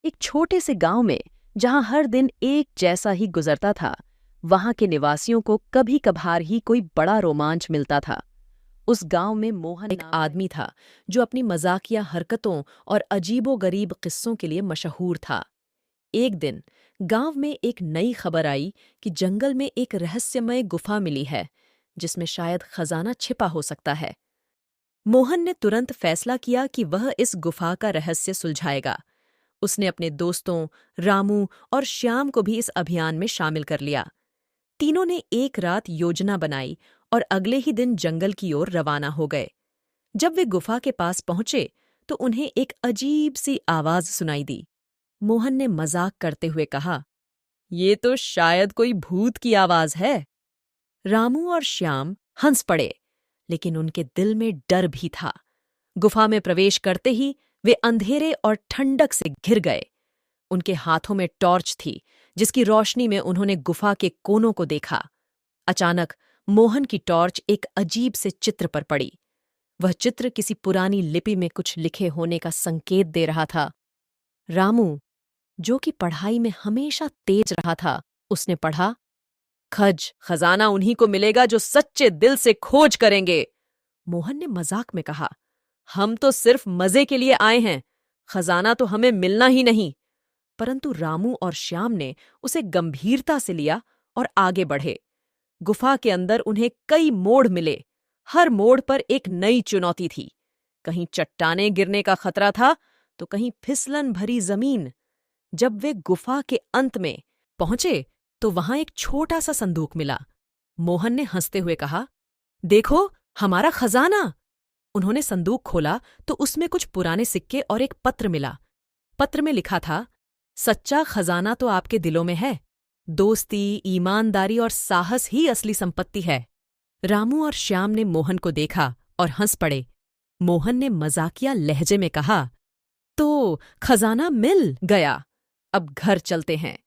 एक छोटे से गांव में जहां हर दिन एक जैसा ही गुजरता था, वहां के निवासियों को कभी कभार ही कोई बड़ा रोमांच मिलता था। उस गांव में मोहन एक आदमी था जो अपनी मजाकिया हरकतों और अजीबोगरीब किस्सों के लिए मशहूर था। एक दिन गांव में एक नई खबर आई कि जंगल में एक रहस्यमय गुफा मिली है जिसमें शायद खजाना छिपा हो सकता है। मोहन ने तुरंत फैसला किया कि वह इस गुफा का रहस्य सुलझाएगा। उसने अपने दोस्तों रामू और श्याम को भी इस अभियान में शामिल कर लिया। तीनों ने एक रात योजना बनाई और अगले ही दिन जंगल की ओर रवाना हो गए। जब वे गुफा के पास पहुंचे तो उन्हें एक अजीब सी आवाज सुनाई दी। मोहन ने मजाक करते हुए कहा, "ये तो शायद कोई भूत की आवाज है।" रामू और श्याम हंस पड़े, लेकिन उनके दिल में डर भी था। गुफा में प्रवेश करते ही वे अंधेरे और ठंडक से घिर गए। उनके हाथों में टॉर्च थी, जिसकी रोशनी में उन्होंने गुफा के कोनों को देखा। अचानक मोहन की टॉर्च एक अजीब से चित्र पर पड़ी। वह चित्र किसी पुरानी लिपि में कुछ लिखे होने का संकेत दे रहा था। रामू, जो कि पढ़ाई में हमेशा तेज रहा था, उसने पढ़ा, खजाना उन्हीं को मिलेगा जो सच्चे दिल से खोज करेंगे। मोहन ने मजाक में कहा, हम तो सिर्फ मजे के लिए आए हैं, खजाना तो हमें मिलना ही नहीं। परंतु रामू और श्याम ने उसे गंभीरता से लिया और आगे बढ़े। गुफा के अंदर उन्हें कई मोड़ मिले। हर मोड़ पर एक नई चुनौती थी। कहीं चट्टानें गिरने का खतरा था तो कहीं फिसलन भरी जमीन। जब वे गुफा के अंत में पहुंचे तो वहां एक छोटा सा संदूक मिला। मोहन ने हंसते हुए कहा, देखो, हमारा खजाना। उन्होंने संदूक खोला तो उसमें कुछ पुराने सिक्के और एक पत्र मिला। पत्र में लिखा था, सच्चा खजाना तो आपके दिलों में है। दोस्ती, ईमानदारी और साहस ही असली संपत्ति है। रामू और श्याम ने मोहन को देखा और हंस पड़े। मोहन ने मजाकिया लहजे में कहा, तो खजाना मिल गया, अब घर चलते हैं।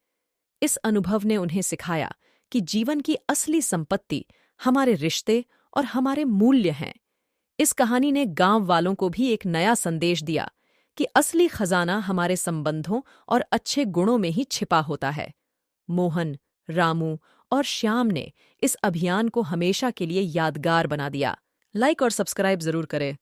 इस अनुभव ने उन्हें सिखाया कि जीवन की असली संपत्ति हमारे रिश्ते और हमारे मूल्य हैं। इस कहानी ने गांव वालों को भी एक नया संदेश दिया कि असली खजाना हमारे संबंधों और अच्छे गुणों में ही छिपा होता है। मोहन, रामू और श्याम ने इस अभियान को हमेशा के लिए यादगार बना दिया। लाइक और सब्सक्राइब जरूर करें।